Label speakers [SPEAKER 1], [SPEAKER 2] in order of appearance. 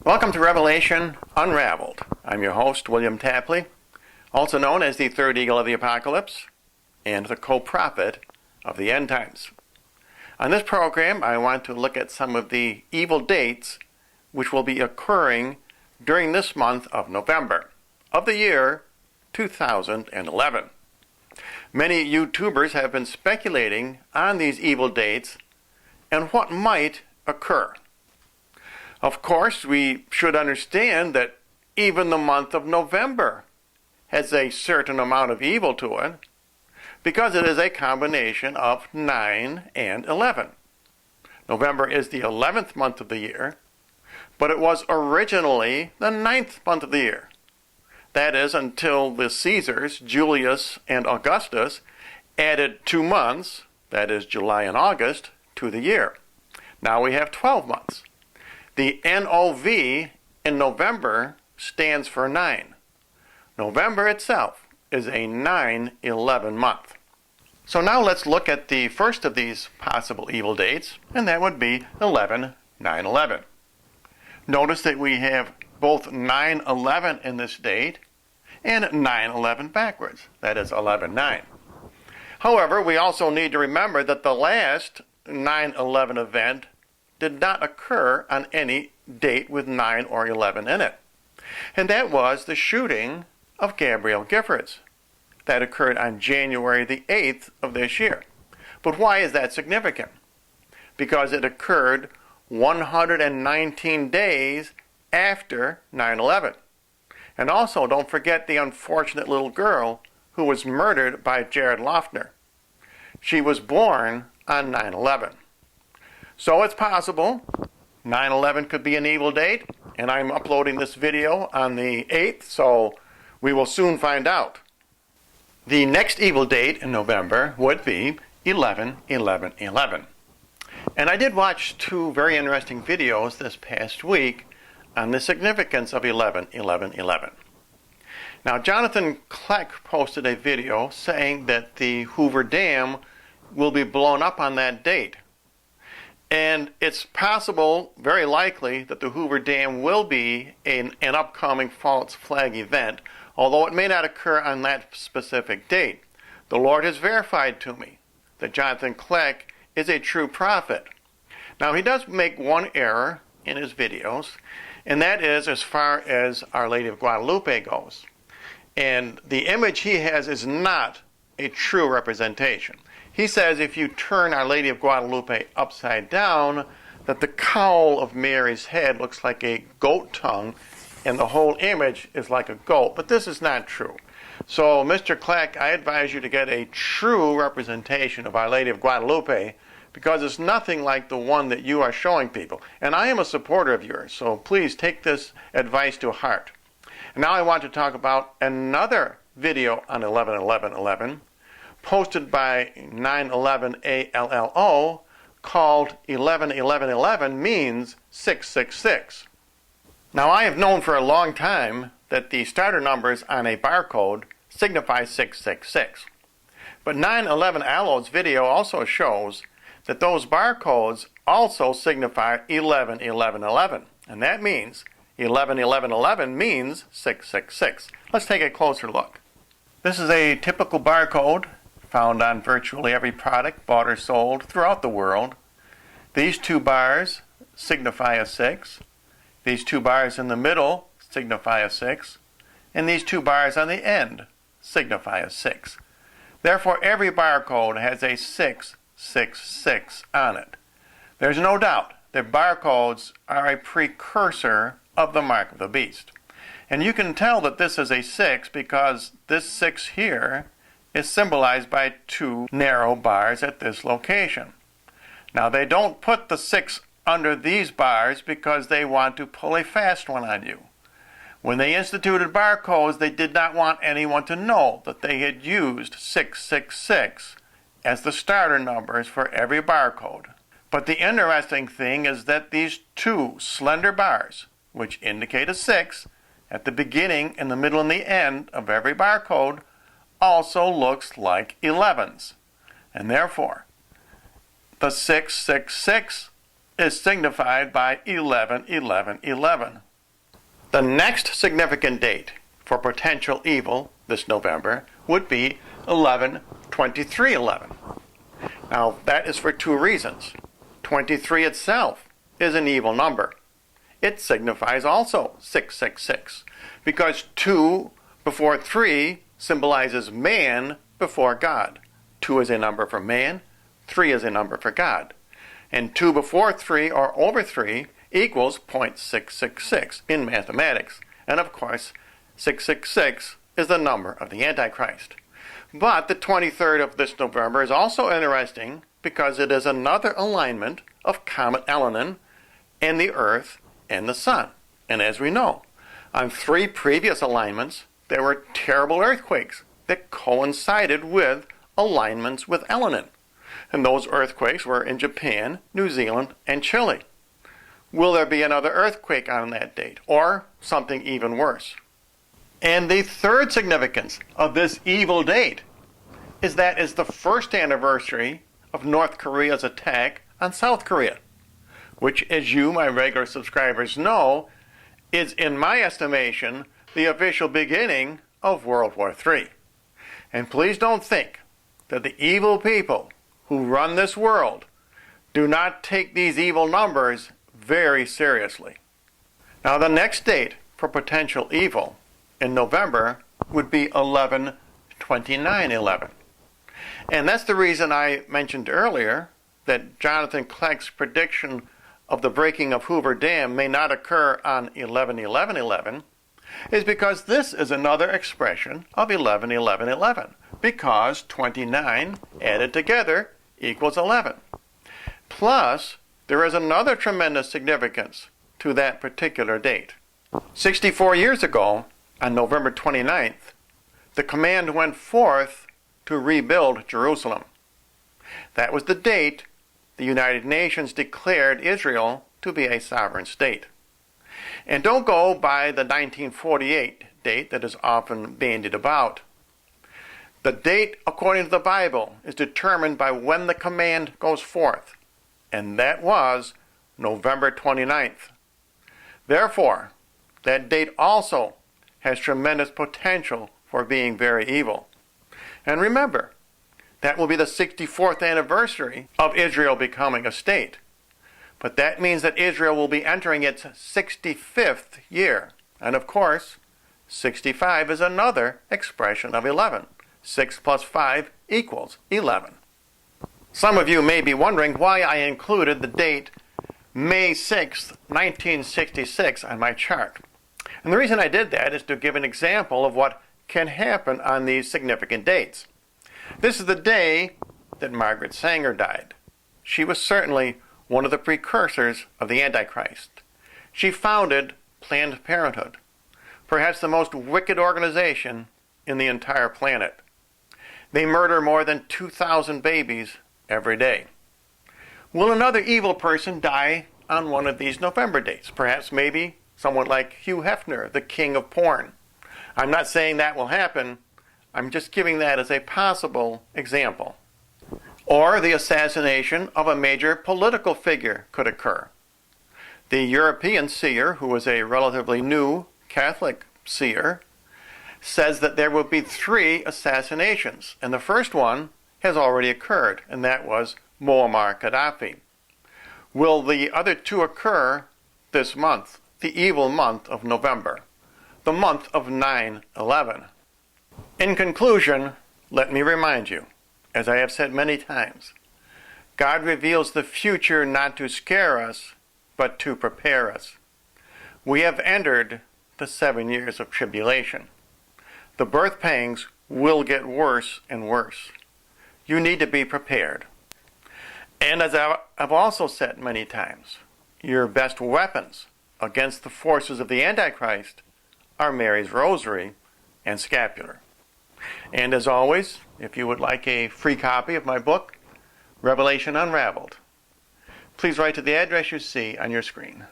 [SPEAKER 1] Welcome to Revelation Unraveled. I'm your host, William Tapley, also known as the third eagle of the apocalypse and the co-prophet of the end times. On this program, I want to look at some of the evil dates which will be occurring during this month of November of the year 2011. Many YouTubers have been speculating on these evil dates and what might occur. Of course, we should understand that even the month of November has a certain amount of evil to it because it is a combination of 9 and 11. November is the 11th month of the year, but it was originally the 9th month of the year. That is until the Caesars, Julius and Augustus, added 2 months, that is July and August, to the year. Now we have 12 months. The NOV in November stands for 9. November itself is a 9/11 month. So now let's look at the first of these possible evil dates, and that would be 11/9/11. Notice that we have both 9/11 in this date and 9/11 backwards. That is 11/9. However, we also need to remember that the last 9/11 event did not occur on any date with 9 or 11 in it. And that was the shooting of Gabrielle Giffords. That occurred on January the 8th of this year. But why is that significant? Because it occurred 119 days after 9/11. And also, don't forget the unfortunate little girl who was murdered by Jared Loughner. She was born on 9/11. So it's possible 9/11 could be an evil date, and I'm uploading this video on the 8th, so we will soon find out. The next evil date in November would be 11/11/11. And I did watch 2 very interesting videos this past week on the significance of 11/11/11. Now, Jonathan Kleck posted a video saying that the Hoover Dam will be blown up on that date. And it's possible, very likely, that the Hoover Dam will be an upcoming false flag event, although it may not occur on that specific date. The Lord has verified to me that Jonathan Kleck is a true prophet. Now, he does make one error in his videos, and that is as far as Our Lady of Guadalupe goes. And the image he has is not a true representation. He says if you turn Our Lady of Guadalupe upside down, that the cowl of Mary's head looks like a goat tongue, and the whole image is like a goat. But this is not true. So, Mr. Kleck, I advise you to get a true representation of Our Lady of Guadalupe, because it's nothing like the one that you are showing people. And I am a supporter of yours, so please take this advice to heart. And now I want to talk about another video on 11/11/11, posted by 911ALLO, called 11/11/11 means 666. Now, I have known for a long time that the starter numbers on a barcode signify 666. But 911ALLO's video also shows that those barcodes also signify 11/11/11. And that means 11/11/11 means 666. Let's take a closer look. This is a typical barcode found on virtually every product bought or sold throughout the world. These 2 bars signify a 6. These 2 bars in the middle signify a 6. And these 2 bars on the end signify a 6. Therefore, every barcode has a 666 on it. There's no doubt that barcodes are a precursor of the mark of the beast. And you can tell that this is a 6 because this 6 here is symbolized by 2 narrow bars at this location. Now, they don't put the 6 under these bars because they want to pull a fast one on you. When they instituted barcodes, they did not want anyone to know that they had used 666 as the starter numbers for every barcode. But the interesting thing is that these 2 slender bars, which indicate a 6, at the beginning, in the middle, and the end of every barcode, also looks like 11s. And therefore, the 666 is signified by 11, 11, 11. The next significant date for potential evil this November would be 11/23/11. Now, that is for two reasons. 23 itself is an evil number. It signifies also 666, because 2 before 3 symbolizes man before God. 2 is a number for man, 3 is a number for God. And 2 before 3 or over 3 equals 0.666 in mathematics. And of course, 666 is the number of the Antichrist. But the 23rd of this November is also interesting because it is another alignment of Comet Elenin and the Earth and the Sun. And as we know, on 3 previous alignments, there were terrible earthquakes that coincided with alignments with Elenin. And those earthquakes were in Japan, New Zealand, and Chile. Will there be another earthquake on that date, or something even worse? And the third significance of this evil date is that it's the first anniversary of North Korea's attack on South Korea, which, as you, my regular subscribers, know, is, in my estimation, the official beginning of World War III. And please don't think that the evil people who run this world do not take these evil numbers very seriously. Now, the next date for potential evil in November would be 11/29/11. And that's the reason I mentioned earlier that Jonathan Clegg's prediction of the breaking of Hoover Dam may not occur on 11/11/11 is because this is another expression of 11/11/11, because 29 added together equals 11. Plus, there is another tremendous significance to that particular date. 64 years ago, on November 29th, the command went forth to rebuild Jerusalem. That was the date the United Nations declared Israel to be a sovereign state. And don't go by the 1948 date that is often bandied about. The date, according to the Bible, is determined by when the command goes forth, and that was November 29th. Therefore, that date also has tremendous potential for being very evil. And remember, that will be the 64th anniversary of Israel becoming a state. But that means that Israel will be entering its 65th year. And of course, 65 is another expression of 11. 6 plus 5 equals 11. Some of you may be wondering why I included the date May 6, 1966 on my chart. And the reason I did that is to give an example of what can happen on these significant dates. This is the day that Margaret Sanger died. She was certainly one of the precursors of the Antichrist. She founded Planned Parenthood, perhaps the most wicked organization in the entire planet. They murder more than 2,000 babies every day. Will another evil person die on one of these November dates? Perhaps maybe someone like Hugh Hefner, the king of porn. I'm not saying that will happen. I'm just giving that as a possible example. Or the assassination of a major political figure could occur. The European seer, who is a relatively new Catholic seer, says that there will be 3 assassinations, and the first one has already occurred, and that was Muammar Gaddafi. Will the other 2 occur this month, the evil month of November, the month of 9/11? In conclusion, let me remind you, as I have said many times, God reveals the future not to scare us, but to prepare us. We have entered the 7 years of tribulation. The birth pangs will get worse and worse. You need to be prepared. And as I've also said many times, your best weapons against the forces of the Antichrist are Mary's rosary and scapular. And as always, if you would like a free copy of my book, Revelation Unraveled, please write to the address you see on your screen.